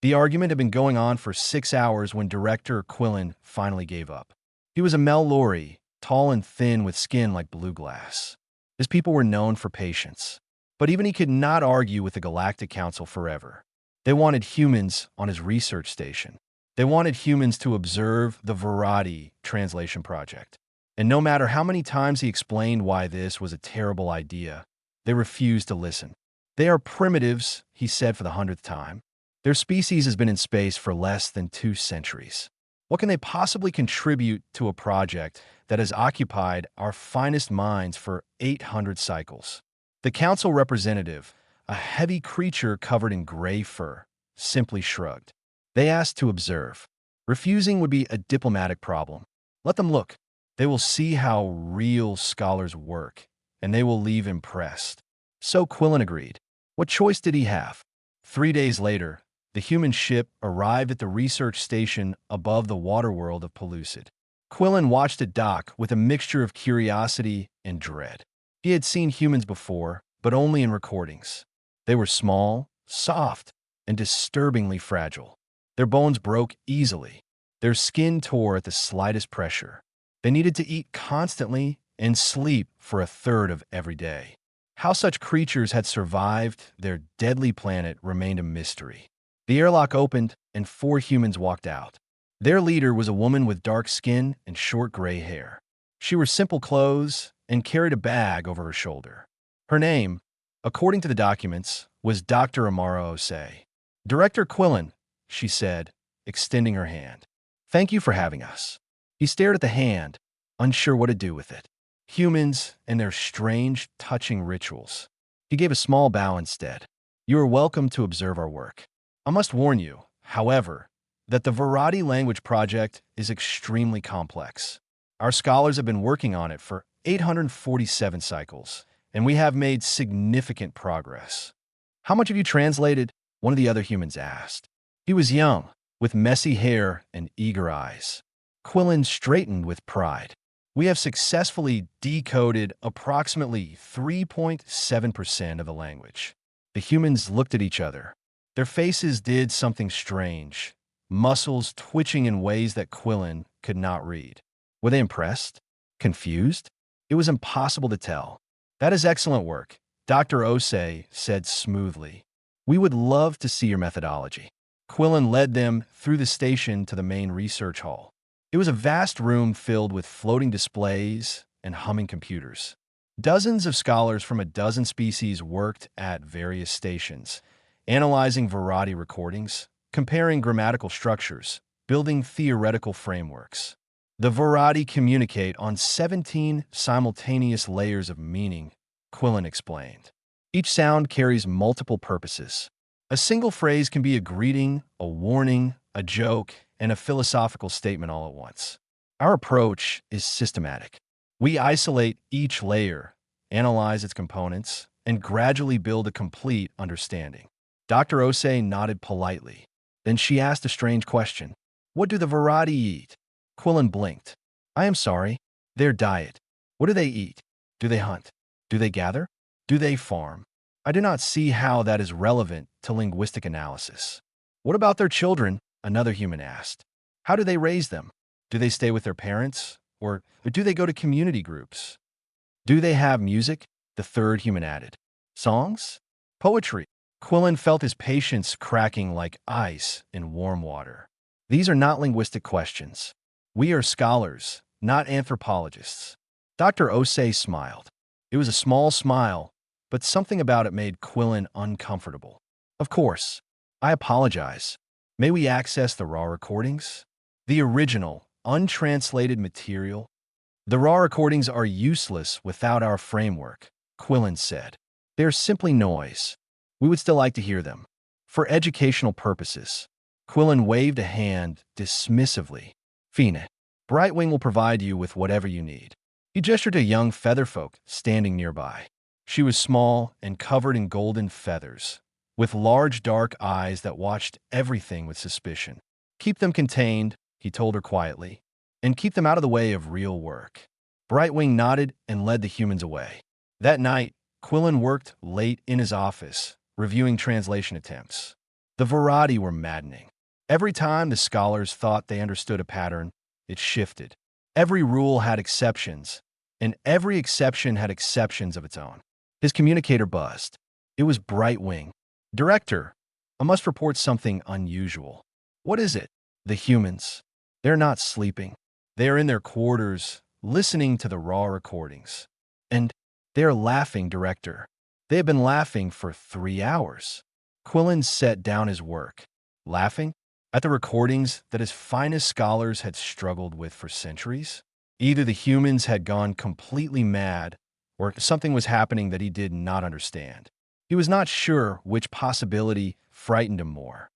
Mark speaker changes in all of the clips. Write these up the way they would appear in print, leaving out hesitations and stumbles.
Speaker 1: The argument had been going on for 6 hours when director Quillen finally gave up. He was a Maori, tall and thin with skin like blue glass. His people were known for patience. But even he could not argue with the Galactic Council forever. They wanted humans on his research station. They wanted humans to observe the Variety translation project. And no matter how many times he explained why this was a terrible idea, they refused to listen. They are primitives, he said for the 100th time. Their species has been in space for less than 2 centuries. What can they possibly contribute to a project that has occupied our finest minds for 800 cycles? The council representative, a heavy creature covered in gray fur, simply shrugged. They asked to observe. Refusing would be a diplomatic problem. Let them look. They will see how real scholars work, and they will leave impressed. So Quillen agreed. What choice did he have? 3 days later, the human ship arrived at the research station above the water world of Pellucid. Quillen watched it dock with a mixture of curiosity and dread. He had seen humans before, but only in recordings. They were small, soft, and disturbingly fragile. Their bones broke easily. Their skin tore at the slightest pressure. They needed to eat constantly and sleep for a third of every day. How such creatures had survived their deadly planet remained a mystery. The airlock opened, and 4 humans walked out. Their leader was a woman with dark skin and short gray hair. She wore simple clothes and carried a bag over her shoulder. Her name, according to the documents, was Dr. Amara Osei. Director Quillen, she said, extending her hand. Thank you for having us. He stared at the hand, unsure what to do with it. Humans and their strange, touching rituals. He gave a small bow instead. You are welcome to observe our work. I must warn you, however, that the Variety Language Project is extremely complex. Our scholars have been working on it for 847 cycles, and we have made significant progress. How much have you translated? One of the other humans asked. He was young, with messy hair and eager eyes. Quillen straightened with pride. We have successfully decoded approximately 3.7% of the language. The humans looked at each other. Their faces did something strange, muscles twitching in ways that Quillen could not read. Were they impressed? Confused? It was impossible to tell. That is excellent work, Dr. Osei said smoothly. We would love to see your methodology. Quillen led them through the station to the main research hall. It was a vast room filled with floating displays and humming computers. Dozens of scholars from a dozen species worked at various stations, analyzing variety recordings, comparing grammatical structures, building theoretical frameworks. The variety communicate on 17 simultaneous layers of meaning, Quillen explained. Each sound carries multiple purposes. A single phrase can be a greeting, a warning, a joke, and a philosophical statement all at once. Our approach is systematic. We isolate each layer, analyze its components, and gradually build a complete understanding. Dr. Osei nodded politely. Then she asked a strange question. What do the variety eat? Quillen blinked. I am sorry. Their diet. What do they eat? Do they hunt? Do they gather? Do they farm? I do not see how that is relevant to linguistic analysis. What about their children? Another human asked. How do they raise them? Do they stay with their parents? Or do they go to community groups? Do they have music? The third human added. Songs? Poetry? Quillen felt his patience cracking like ice in warm water. These are not linguistic questions. We are scholars, not anthropologists. Dr. Osei smiled. It was a small smile, but something about it made Quillen uncomfortable. Of course. I apologize. May we access the raw recordings? The original, untranslated material? The raw recordings are useless without our framework, Quillen said. They are simply noise. We would still like to hear them. For educational purposes. Quillen waved a hand dismissively. Fine. Brightwing will provide you with whatever you need. He gestured to a young featherfolk standing nearby. She was small and covered in golden feathers, with large dark eyes that watched everything with suspicion. Keep them contained, he told her quietly, and keep them out of the way of real work. Brightwing nodded and led the humans away. That night, Quillen worked late in his office, reviewing translation attempts. The variety were maddening. Every time the scholars thought they understood a pattern, it shifted. Every rule had exceptions, and every exception had exceptions of its own. His communicator buzzed. It was Brightwing. Director, I must report something unusual. What is it? The humans. They're not sleeping. They are in their quarters, listening to the raw recordings. And they are laughing, Director. They have been laughing for 3 hours. Quillen set down his work. Laughing? At the recordings that his finest scholars had struggled with for centuries? Either the humans had gone completely mad, or something was happening that he did not understand. He was not sure which possibility frightened him more.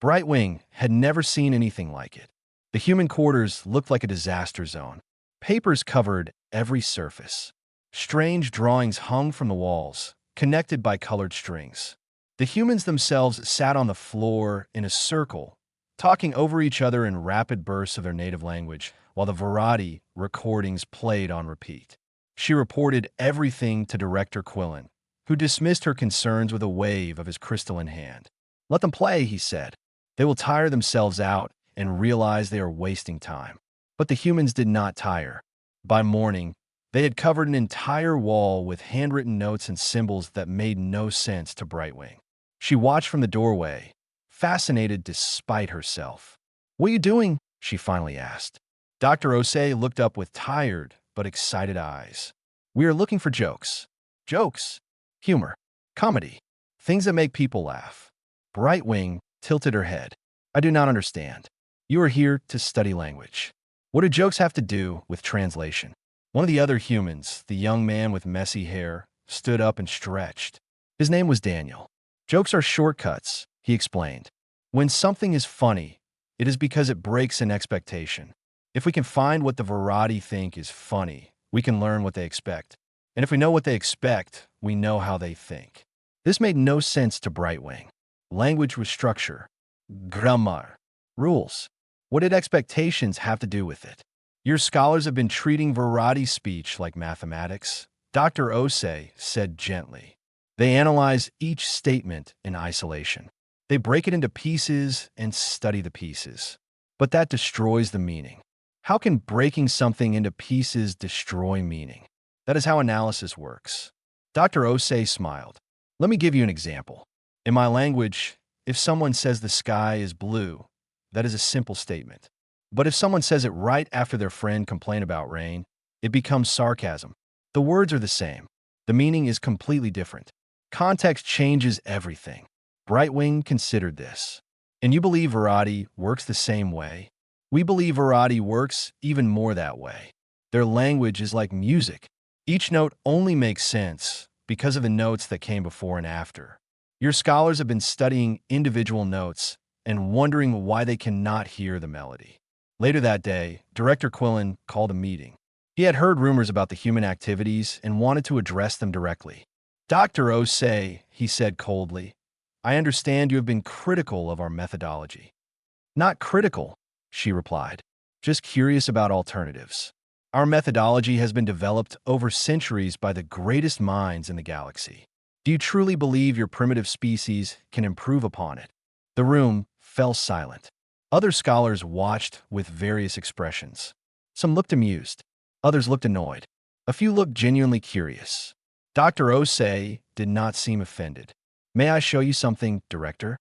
Speaker 1: Brightwing had never seen anything like it. The human quarters looked like a disaster zone. Papers covered every surface. Strange drawings hung from the walls, connected by colored strings. The humans themselves sat on the floor in a circle, talking over each other in rapid bursts of their native language, while the variety recordings played on repeat. She reported everything to Director Quillen, who dismissed her concerns with a wave of his crystalline hand. Let them play, he said. They will tire themselves out and realize they are wasting time. But the humans did not tire. By morning, they had covered an entire wall with handwritten notes and symbols that made no sense to Brightwing. She watched from the doorway, fascinated despite herself. "What are you doing?" she finally asked. Dr. Osei looked up with tired but excited eyes. "We are looking for jokes." "Jokes? Humor. Comedy. Things that make people laugh." Brightwing tilted her head. "I do not understand. You are here to study language. What do jokes have to do with translation?" One of the other humans, the young man with messy hair, stood up and stretched. His name was Daniel. "Jokes are shortcuts," he explained. "When something is funny, it is because it breaks an expectation. If we can find what the variety think is funny, we can learn what they expect. And if we know what they expect, we know how they think." This made no sense to Brightwing. Language was structure. Grammar. Rules. What did expectations have to do with it? "Your scholars have been treating variety speech like mathematics," Dr. Osei said gently. "They analyze each statement in isolation. They break it into pieces and study the pieces. But that destroys the meaning. How can breaking something into pieces destroy meaning? That is how analysis works." Dr. Osei smiled. "Let me give you an example. In my language, if someone says the sky is blue, that is a simple statement. But if someone says it right after their friend complained about rain, it becomes sarcasm. The words are the same. The meaning is completely different. Context changes everything." Brightwing considered this. "And you believe variety works the same way?" "We believe variety works even more that way. Their language is like music. Each note only makes sense because of the notes that came before and after. Your scholars have been studying individual notes and wondering why they cannot hear the melody." Later that day, Director Quillen called a meeting. He had heard rumors about the human activities and wanted to address them directly. "Dr. Osei," he said coldly, "I understand you have been critical of our methodology." "Not critical," she replied, "just curious about alternatives. Our methodology has been developed over centuries by the greatest minds in the galaxy. Do you truly believe your primitive species can improve upon it?" The room fell silent. Other scholars watched with various expressions. Some looked amused. Others looked annoyed. A few looked genuinely curious. Dr. Osei did not seem offended. "May I show you something, Director?"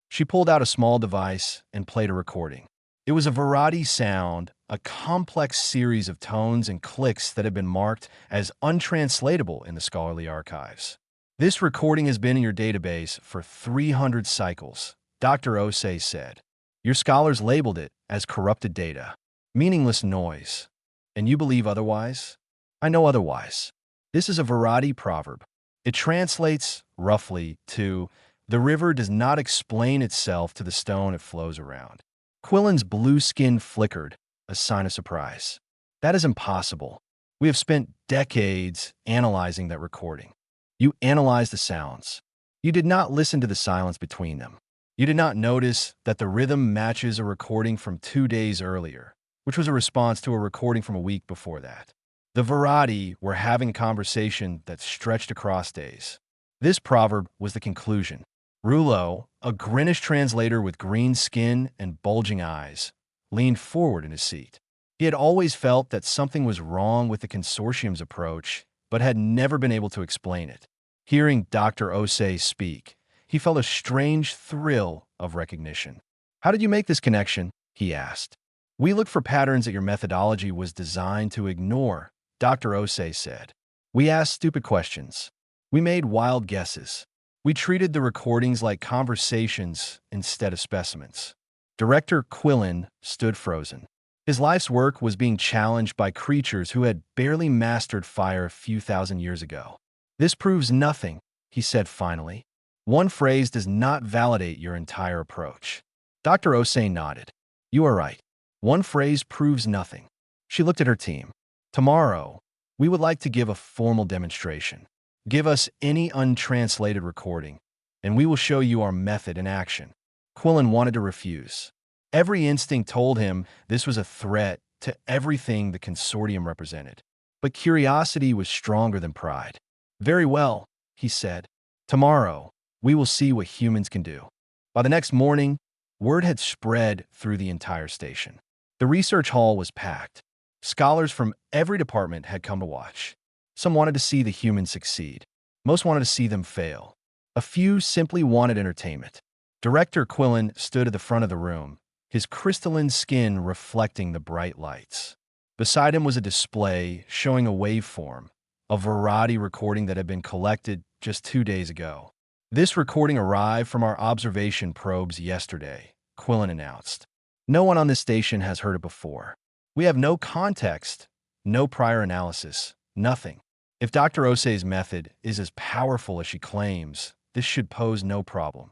Speaker 1: She pulled out a small device and played a recording. It was a variety sound, a complex series of tones and clicks that had been marked as untranslatable in the scholarly archives. "This recording has been in your database for 300 cycles," Dr. Osei said. "Your scholars labeled it as corrupted data, meaningless noise. And you believe otherwise?" "I know otherwise. This is a variety proverb. It translates, roughly, to, 'The river does not explain itself to the stone it flows around.'" Quillen's blue skin flickered, a sign of surprise. "That is impossible. We have spent decades analyzing that recording." "You analyzed the sounds. You did not listen to the silence between them. You did not notice that the rhythm matches a recording from 2 days earlier, which was a response to a recording from a week before that. The variety were having a conversation that stretched across days." This proverb was the conclusion. Rouleau, A Greenwich translator with green skin and bulging eyes leaned forward in his seat. He had always felt that something was wrong with the consortium's approach, but had never been able to explain it. Hearing Dr. Osei speak, he felt a strange thrill of recognition. "How did you make this connection?" he asked. "We looked for patterns that your methodology was designed to ignore," Dr. Osei said. "We asked stupid questions. We made wild guesses. We treated the recordings like conversations instead of specimens." Director Quillen stood frozen. His life's work was being challenged by creatures who had barely mastered fire a few thousand years ago. "This proves nothing," he said finally. "One phrase does not validate your entire approach." Dr. Osei nodded. "You are right. One phrase proves nothing." She looked at her team. "Tomorrow, we would like to give a formal demonstration. Give us any untranslated recording, and we will show you our method in action." Quillen wanted to refuse. Every instinct told him this was a threat to everything the consortium represented. But curiosity was stronger than pride. "Very well," he said. "Tomorrow, we will see what humans can do." By the next morning, word had spread through the entire station. The research hall was packed. Scholars from every department had come to watch. Some wanted to see the humans succeed. Most wanted to see them fail. A few simply wanted entertainment. Director Quillen stood at the front of the room, his crystalline skin reflecting the bright lights. Beside him was a display showing a waveform, a variety recording that had been collected just 2 days ago. "This recording arrived from our observation probes yesterday," Quillen announced. "No one on this station has heard it before. We have no context, no prior analysis, nothing. If Dr. Osei's method is as powerful as she claims, this should pose no problem."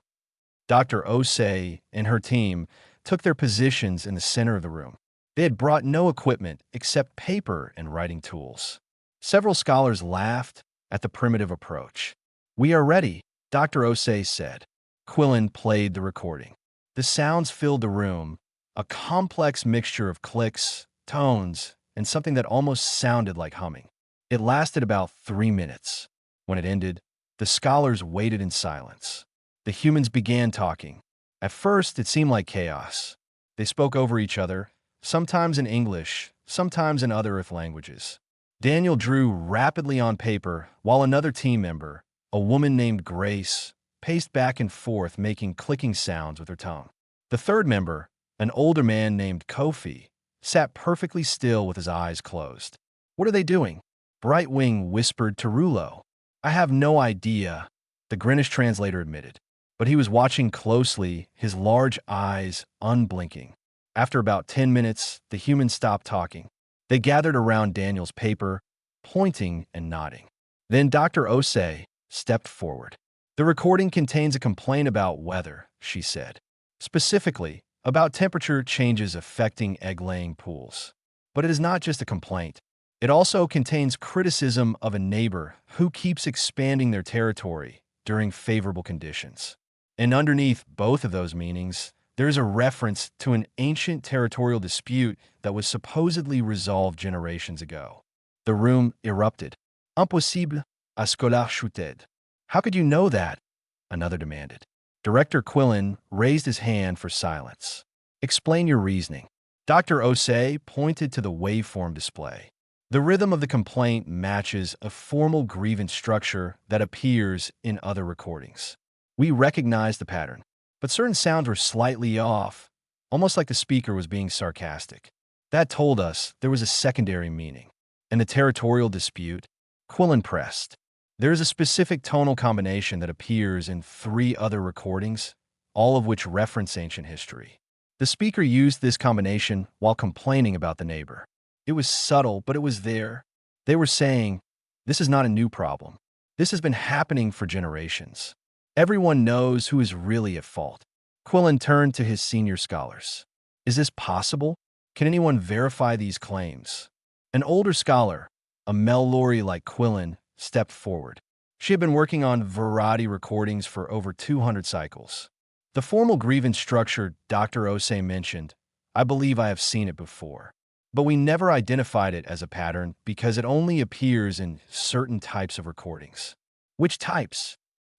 Speaker 1: Dr. Osei and her team took their positions in the center of the room. They had brought no equipment except paper and writing tools. Several scholars laughed at the primitive approach. "We are ready," Dr. Osei said. Quillen played the recording. The sounds filled the room, a complex mixture of clicks, tones, and something that almost sounded like humming. It lasted about 3 minutes. When it ended, the scholars waited in silence. The humans began talking. At first, it seemed like chaos. They spoke over each other, sometimes in English, sometimes in other Earth languages. Daniel drew rapidly on paper, while another team member, a woman named Grace, paced back and forth, making clicking sounds with her tongue. The third member, an older man named Kofi, sat perfectly still with his eyes closed. "What are they doing?" Brightwing whispered to Rulo. "I have no idea," the Greenwich translator admitted. But he was watching closely, his large eyes unblinking. After about 10 minutes, the humans stopped talking. They gathered around Daniel's paper, pointing and nodding. Then Dr. Osei stepped forward. "The recording contains a complaint about weather," she said. "Specifically, about temperature changes affecting egg-laying pools. But it is not just a complaint. It also contains criticism of a neighbor who keeps expanding their territory during favorable conditions. And underneath both of those meanings, there is a reference to an ancient territorial dispute that was supposedly resolved generations ago." The room erupted. "Impossible, à scolar chuted." "How could you know that?" another demanded. Director Quillen raised his hand for silence. "Explain your reasoning." Dr. Osei pointed to the waveform display. "The rhythm of the complaint matches a formal grievance structure that appears in other recordings. We recognized the pattern, but certain sounds were slightly off, almost like the speaker was being sarcastic. That told us there was a secondary meaning. And the territorial dispute?" Quillen pressed. "There is a specific tonal combination that appears in 3 other recordings, all of which reference ancient history. The speaker used this combination while complaining about the neighbor. It was subtle, but it was there. They were saying, this is not a new problem. This has been happening for generations. Everyone knows who is really at fault." Quillen turned to his senior scholars. "Is this possible? Can anyone verify these claims?" An older scholar, a Mellori like Quillen, stepped forward. She had been working on variety recordings for over 200 cycles. "The formal grievance structure Dr. Osei mentioned, I believe I have seen it before. But we never identified it as a pattern because it only appears in certain types of recordings." "Which types?"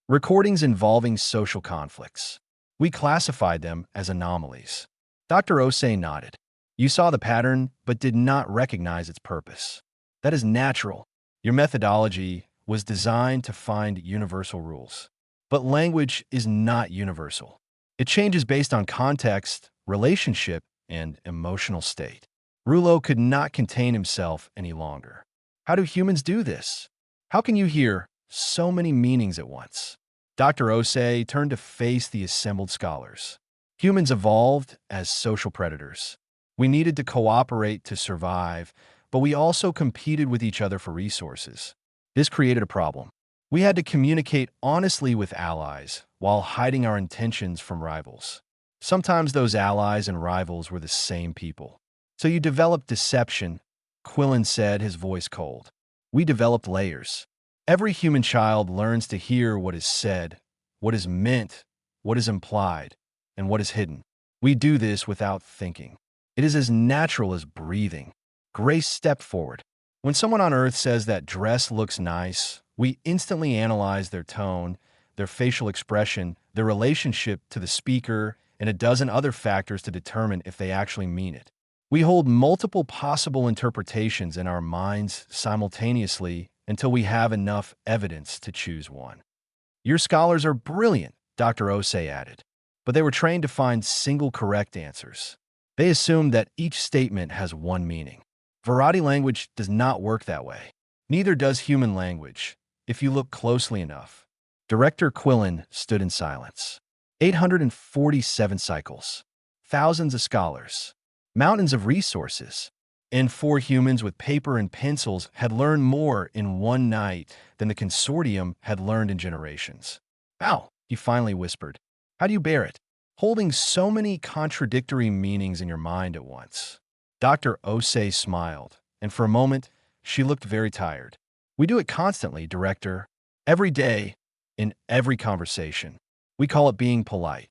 Speaker 1: "Recordings involving social conflicts. We classified them as anomalies. Dr. Osei nodded. You saw the pattern, but did not recognize its purpose. That is natural. Your methodology was designed to find universal rules. But language is not universal. It changes based on context, relationship, and emotional state. Rulo could not contain himself any longer. How do humans do this? How can you hear so many meanings at once? Dr. Osei turned to face the assembled scholars. Humans evolved as social predators. We needed to cooperate to survive, but we also competed with each other for resources. This created a problem. We had to communicate honestly with allies while hiding our intentions from rivals. Sometimes those allies and rivals were the same people. So you developed deception, Quillen said, his voice cold. We developed layers. Every human child learns to hear what is said, what is meant, what is implied, and what is hidden. We do this without thinking. It is as natural as breathing. Grace stepped forward. When someone on Earth says that dress looks nice, we instantly analyze their tone, their facial expression, their relationship to the speaker, and a dozen other factors to determine if they actually mean it. We hold multiple possible interpretations in our minds simultaneously until we have enough evidence to choose one. Your scholars are brilliant, Dr. Osei added, but they were trained to find single correct answers. They assumed that each statement has one meaning. Variety language does not work that way. Neither does human language, if you look closely enough. Director Quillen stood in silence. 847 cycles, thousands of scholars, mountains of resources, and 4 humans with paper and pencils had learned more in one night than the consortium had learned in generations. How? He finally whispered. How do you bear it? Holding so many contradictory meanings in your mind at once. Dr. Osei smiled, and for a moment, she looked very tired. We do it constantly, Director. Every day, in every conversation. We call it being polite.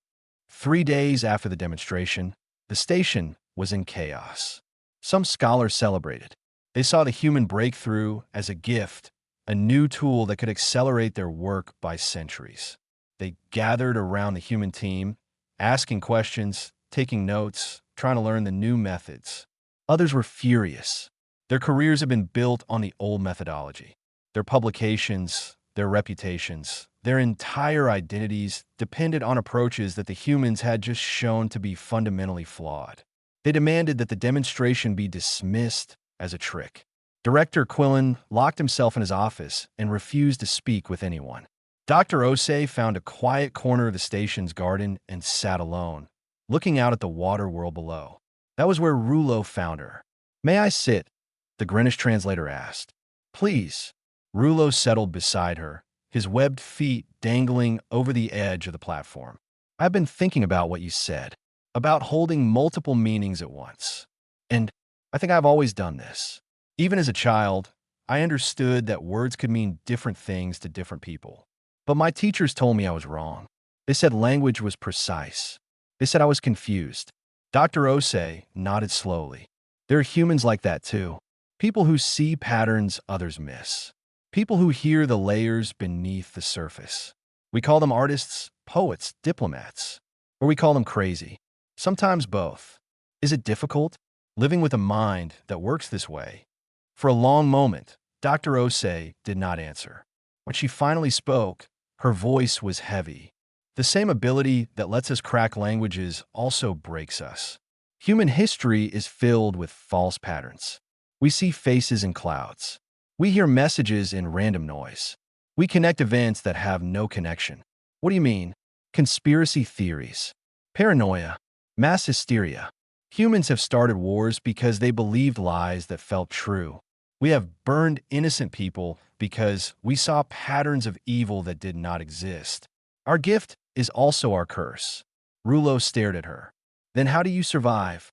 Speaker 1: 3 days after the demonstration, the station was in chaos. Some scholars celebrated. They saw the human breakthrough as a gift, a new tool that could accelerate their work by centuries. They gathered around the human team, asking questions, taking notes, trying to learn the new methods. Others were furious. Their careers had been built on the old methodology. Their publications, their reputations, their entire identities depended on approaches that the humans had just shown to be fundamentally flawed. They demanded that the demonstration be dismissed as a trick. Director Quillen locked himself in his office and refused to speak with anyone. Dr. Osei found a quiet corner of the station's garden and sat alone, looking out at the water world below. That was where Rulo found her. May I sit? The Greenwich translator asked. Please. Rulo settled beside her, his webbed feet dangling over the edge of the platform. I've been thinking about what you said, about holding multiple meanings at once. And I think I've always done this. Even as a child, I understood that words could mean different things to different people. But my teachers told me I was wrong. They said language was precise. They said I was confused. Dr. Osei nodded slowly. There are humans like that too. People who see patterns others miss. People who hear the layers beneath the surface. We call them artists, poets, diplomats. Or we call them crazy. Sometimes both. Is it difficult? Living with a mind that works this way? For a long moment, Dr. Osei did not answer. When she finally spoke, her voice was heavy. The same ability that lets us crack languages also breaks us. Human history is filled with false patterns. We see faces in clouds. We hear messages in random noise. We connect events that have no connection. What do you mean? Conspiracy theories, paranoia, mass hysteria. Humans have started wars because they believed lies that felt true. We have burned innocent people because we saw patterns of evil that did not exist. Our gift is also our curse. Rulo stared at her. Then how do you survive?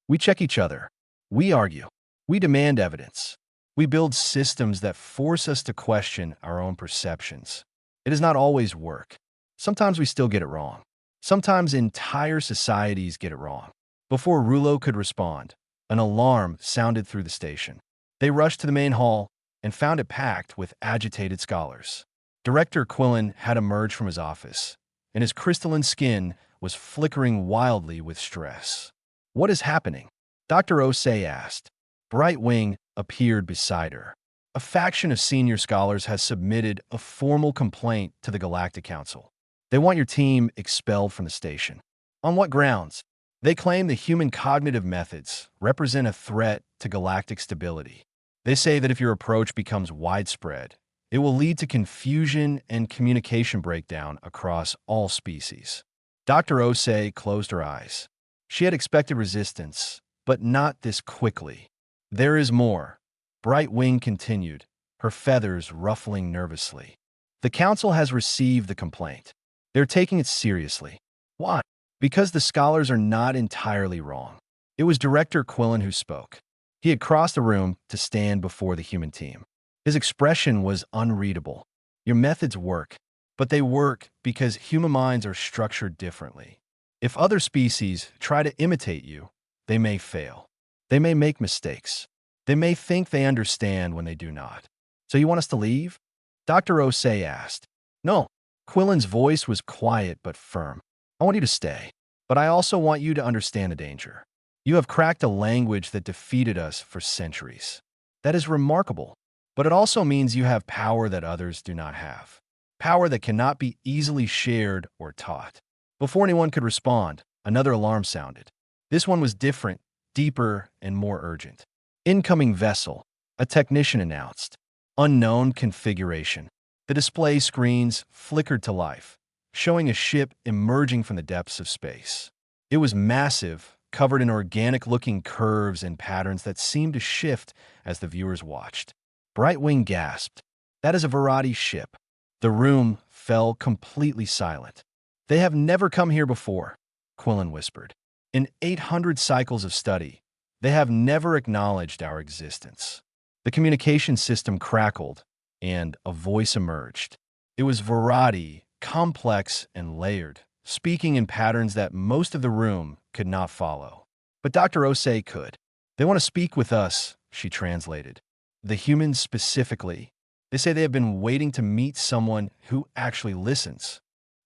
Speaker 1: We check each other. We argue. We demand evidence. We build systems that force us to question our own perceptions. It does not always work. Sometimes we still get it wrong. Sometimes entire societies get it wrong. Before Rulo could respond, an alarm sounded through the station. They rushed to the main hall and found it packed with agitated scholars. Director Quillen had emerged from his office, and his crystalline skin was flickering wildly with stress. "What is happening?" Dr. Osei asked. Brightwing appeared beside her. "A faction of senior scholars has submitted a formal complaint to the Galactic Council. They want your team expelled from the station." "On what grounds?" "They claim the human cognitive methods represent a threat to galactic stability. They say that if your approach becomes widespread, it will lead to confusion and communication breakdown across all species." Dr. Osei closed her eyes. She had expected resistance, but not this quickly. "There is more," Brightwing continued, her feathers ruffling nervously. "The council has received the complaint. They're taking it seriously." "Why?" "Because the scholars are not entirely wrong." It was Director Quillen who spoke. He had crossed the room to stand before the human team. His expression was unreadable. "Your methods work, but they work because human minds are structured differently. If other species try to imitate you, they may fail. They may make mistakes. They may think they understand when they do not. So you want us to leave?" Dr. Osei asked. "No." Quillen's voice was quiet but firm. "I want you to stay, but I also want you to understand the danger. You have cracked a language that defeated us for centuries. That is remarkable, but it also means you have power that others do not have. Power that cannot be easily shared or taught." Before anyone could respond, another alarm sounded. This one was different, deeper, and more urgent. "Incoming vessel," a technician announced. "Unknown configuration." The display screens flickered to life, showing a ship emerging from the depths of space. It was massive, covered in organic-looking curves and patterns that seemed to shift as the viewers watched. Brightwing gasped. "That is a Verati ship." The room fell completely silent. "They have never come here before," Quillen whispered. "In 800 cycles of study, they have never acknowledged our existence." The communication system crackled, and a voice emerged. It was Verati, complex and layered, speaking in patterns that most of the room could not follow. But Dr. Osei could. "They want to speak with us," she translated. "The humans specifically. They say they have been waiting to meet someone who actually listens."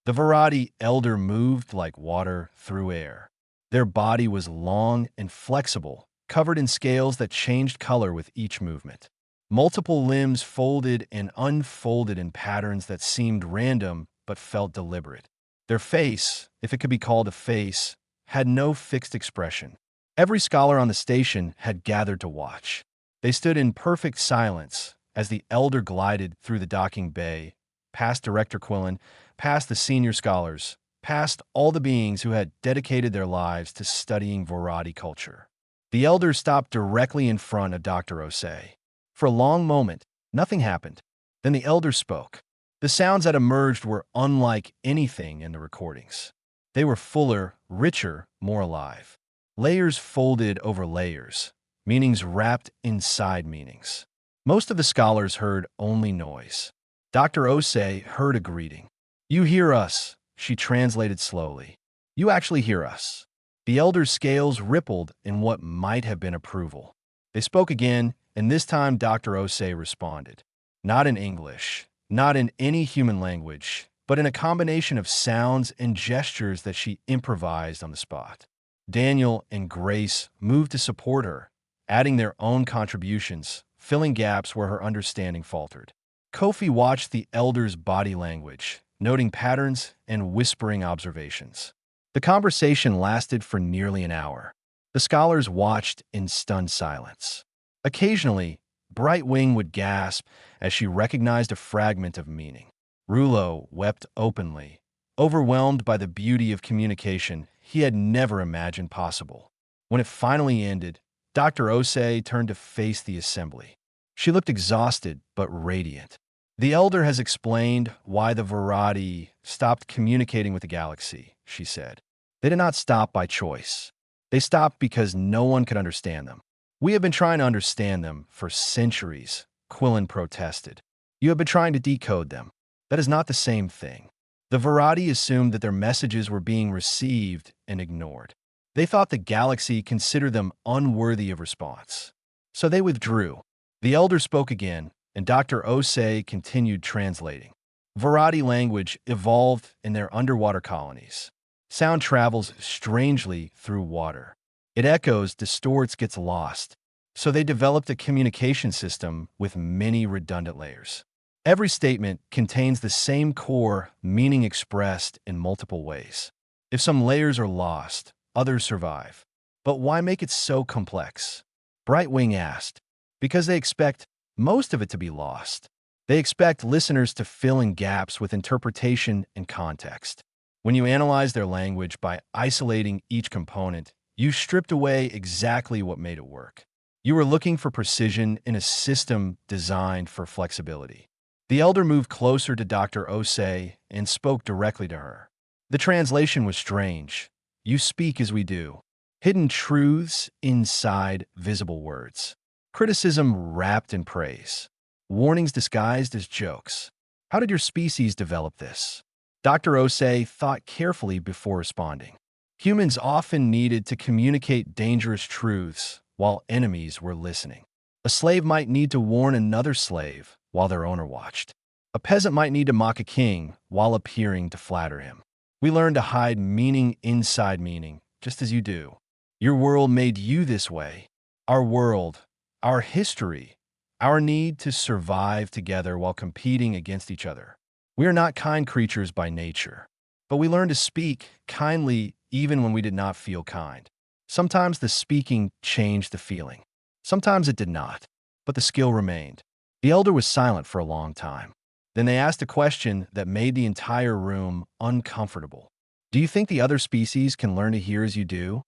Speaker 1: The Verati elder moved like water through air. Their body was long and flexible, covered in scales that changed color with each movement. Multiple limbs folded and unfolded in patterns that seemed random but felt deliberate. Their face, if it could be called a face, had no fixed expression. Every scholar on the station had gathered to watch. They stood in perfect silence as the elder glided through the docking bay, past Director Quillen, past the senior scholars, past all the beings who had dedicated their lives to studying Verati culture. The elder stopped directly in front of Dr. Osei. For a long moment, nothing happened. Then the elder spoke. The sounds that emerged were unlike anything in the recordings. They were fuller, richer, more alive. Layers folded over layers, meanings wrapped inside meanings. Most of the scholars heard only noise. Dr. Osei heard a greeting. "You hear us," she translated slowly. "You actually hear us." The elder's scales rippled in what might have been approval. They spoke again, and this time Dr. Osei responded. Not in English, not in any human language, but in a combination of sounds and gestures that she improvised on the spot. Daniel and Grace moved to support her, adding their own contributions, filling gaps where her understanding faltered. Kofi watched the elder's body language, noting patterns and whispering observations. The conversation lasted for nearly an hour. The scholars watched in stunned silence. Occasionally, Brightwing would gasp as she recognized a fragment of meaning. Rulo wept openly, overwhelmed by the beauty of communication he had never imagined possible. When it finally ended, Dr. Osei turned to face the assembly. She looked exhausted but radiant. "The elder has explained why the Verati stopped communicating with the galaxy," she said. "They did not stop by choice. They stopped because no one could understand them. We have been trying to understand them for centuries," Quillen protested. "You have been trying to decode them. That is not the same thing." The Verati assumed that their messages were being received and ignored. They thought the galaxy considered them unworthy of response. So they withdrew. The elder spoke again, and Dr. Osei continued translating. Verati language evolved in their underwater colonies. Sound travels strangely through water. It echoes, distorts, gets lost. So they developed a communication system with many redundant layers. Every statement contains the same core meaning expressed in multiple ways. If some layers are lost, others survive. But why make it so complex? Brightwing asked. Because they expect most of it to be lost. They expect listeners to fill in gaps with interpretation and context. When you analyze their language by isolating each component, you stripped away exactly what made it work. You were looking for precision in a system designed for flexibility. The elder moved closer to Dr. Osei and spoke directly to her. The translation was strange. You speak as we do. Hidden truths inside visible words. Criticism wrapped in praise. Warnings disguised as jokes. How did your species develop this? Dr. Osei thought carefully before responding. Humans often needed to communicate dangerous truths while enemies were listening. A slave might need to warn another slave while their owner watched. A peasant might need to mock a king while appearing to flatter him. We learned to hide meaning inside meaning, just as you do. Your world made you this way. Our world, our history, our need to survive together while competing against each other. We are not kind creatures by nature, but we learned to speak kindly even when we did not feel kind. Sometimes the speaking changed the feeling. Sometimes it did not, but the skill remained. The elder was silent for a long time. Then they asked a question that made the entire room uncomfortable. Do you think the other species can learn to hear as you do?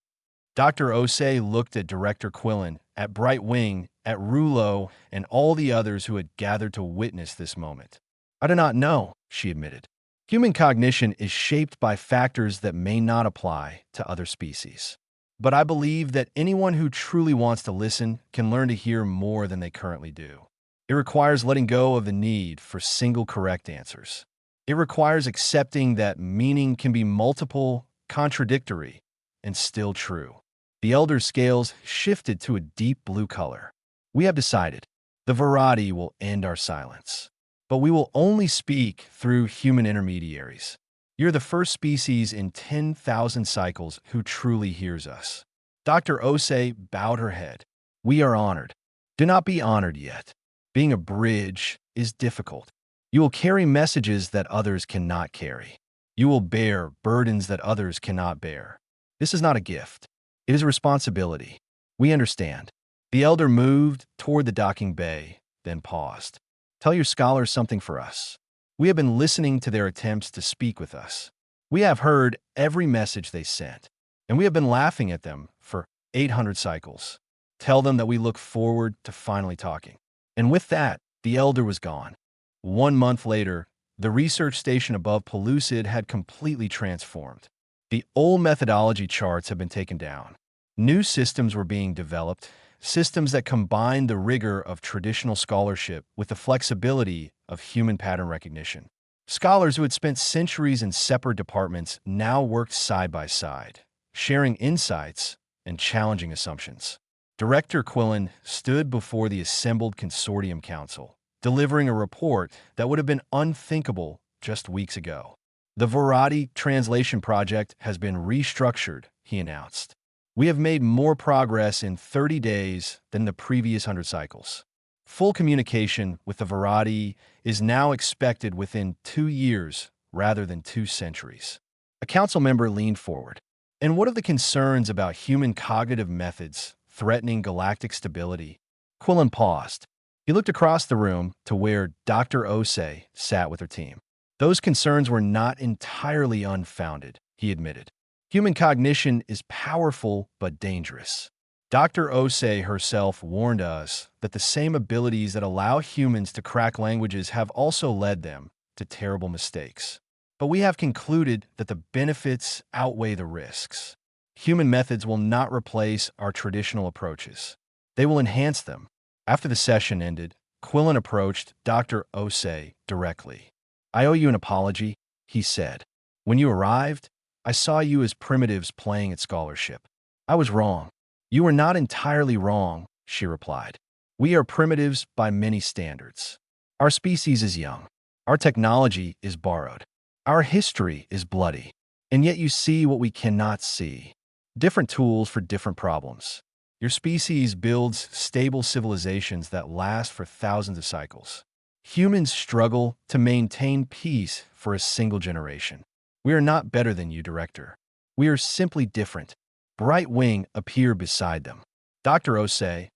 Speaker 1: Dr. Osei looked at Director Quillen, at Brightwing, at Rulo, and all the others who had gathered to witness this moment. I do not know, she admitted. Human cognition is shaped by factors that may not apply to other species. But I believe that anyone who truly wants to listen can learn to hear more than they currently do. It requires letting go of the need for single correct answers. It requires accepting that meaning can be multiple, contradictory, and still true. The elder's scales shifted to a deep blue color. We have decided. The variety will end our silence. But we will only speak through human intermediaries. You're the first species in 10,000 cycles who truly hears us. Dr. Osei bowed her head. We are honored. Do not be honored yet. Being a bridge is difficult. You will carry messages that others cannot carry. You will bear burdens that others cannot bear. This is not a gift. It is a responsibility. We understand. The elder moved toward the docking bay, then paused. Tell your scholars something for us. We have been listening to their attempts to speak with us. We have heard every message they sent, and we have been laughing at them for 800 cycles. Tell them that we look forward to finally talking. And with that, the elder was gone. 1 month later, the research station above Pellucid had completely transformed. The old methodology charts had been taken down. New systems were being developed, systems that combined the rigor of traditional scholarship with the flexibility of human pattern recognition. Scholars who had spent centuries in separate departments now worked side by side, sharing insights and challenging assumptions. Director Quillen stood before the assembled consortium council, delivering a report that would have been unthinkable just weeks ago. The Variety Translation Project has been restructured, he announced. We have made more progress in 30 days than the previous 100 cycles. Full communication with the Variety is now expected within 2 years rather than 2 centuries. A council member leaned forward. And what of the concerns about human cognitive methods threatening galactic stability? Quillen paused. He looked across the room to where Dr. Osei sat with her team. Those concerns were not entirely unfounded, he admitted. Human cognition is powerful but dangerous. Dr. Osei herself warned us that the same abilities that allow humans to crack languages have also led them to terrible mistakes. But we have concluded that the benefits outweigh the risks. Human methods will not replace our traditional approaches. They will enhance them. After the session ended, Quillen approached Dr. Osei directly. I owe you an apology, he said. When you arrived, I saw you as primitives playing at scholarship. I was wrong. You were not entirely wrong, she replied. We are primitives by many standards. Our species is young. Our technology is borrowed. Our history is bloody. And yet you see what we cannot see. Different tools for different problems. Your species builds stable civilizations that last for thousands of cycles. Humans struggle to maintain peace for a single generation. We are not better than you, Director. We are simply different. Bright Wing appeared beside them. Dr. Osei,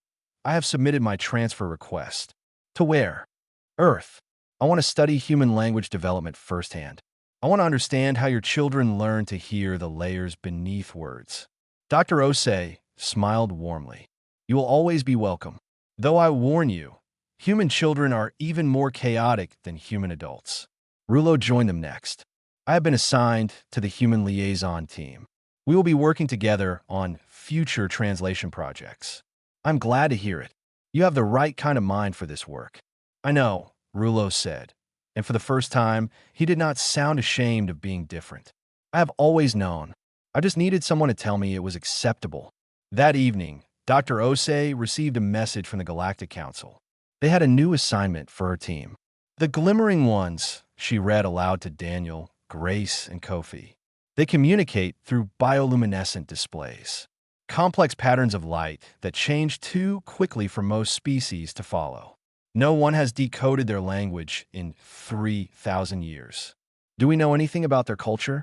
Speaker 1: I have submitted my transfer request. To where? Earth. I want to study human language development firsthand. I want to understand how your children learn to hear the layers beneath words. Dr. Osei smiled warmly. You will always be welcome. Though I warn you, human children are even more chaotic than human adults. Rulo joined them next. I have been assigned to the human liaison team. We will be working together on future translation projects. I'm glad to hear it. You have the right kind of mind for this work. I know, Rulo said, and for the first time, he did not sound ashamed of being different. I have always known. I just needed someone to tell me it was acceptable. That evening, Dr. Osei received a message from the Galactic Council. They had a new assignment for her team. The Glimmering Ones, she read aloud to Daniel, Grace, and Kofi. They communicate through bioluminescent displays, complex patterns of light that change too quickly for most species to follow. No one has decoded their language in 3,000 years. Do we know anything about their culture?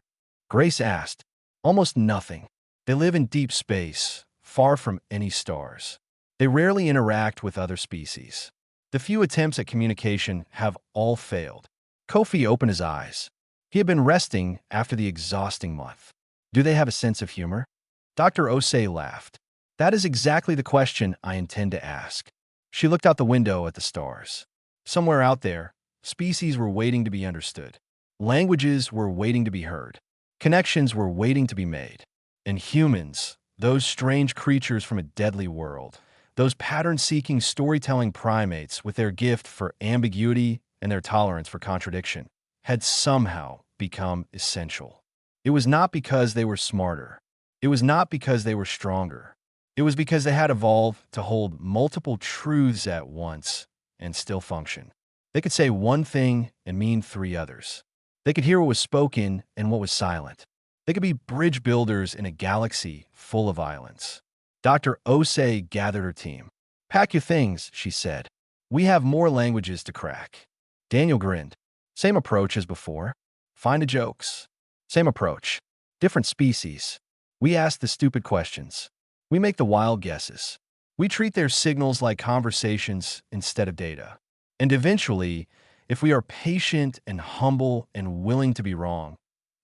Speaker 1: Grace asked. Almost nothing. They live in deep space, far from any stars. They rarely interact with other species. The few attempts at communication have all failed. Kofi opened his eyes. He had been resting after the exhausting month. Do they have a sense of humor? Dr. Osei laughed. That is exactly the question I intend to ask. She looked out the window at the stars. Somewhere out there, species were waiting to be understood. Languages were waiting to be heard. Connections were waiting to be made. And humans, those strange creatures from a deadly world, those pattern-seeking storytelling primates with their gift for ambiguity and their tolerance for contradiction, had somehow become essential. It was not because they were smarter. It was not because they were stronger. It was because they had evolved to hold multiple truths at once and still function. They could say one thing and mean three others. They could hear what was spoken and what was silent. They could be bridge builders in a galaxy full of islands. Dr. Osei gathered her team. Pack your things, she said. We have more languages to crack. Daniel grinned. Same approach as before. Find the jokes. Same approach. Different species. We ask the stupid questions. We make the wild guesses. We treat their signals like conversations instead of data. And eventually, if we are patient and humble and willing to be wrong,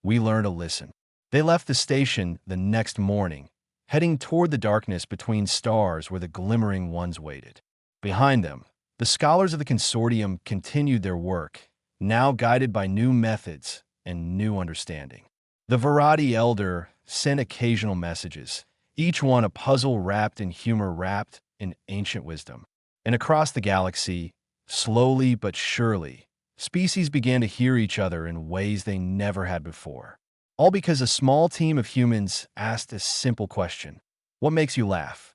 Speaker 1: we learn to listen. They left the station the next morning, heading toward the darkness between stars where the Glimmering Ones waited. Behind them, the scholars of the consortium continued their work, now guided by new methods and new understanding. The Verati Elder sent occasional messages, each one a puzzle wrapped in humor, wrapped in ancient wisdom. And across the galaxy, slowly but surely, species began to hear each other in ways they never had before. All because a small team of humans asked a simple question. What makes you laugh?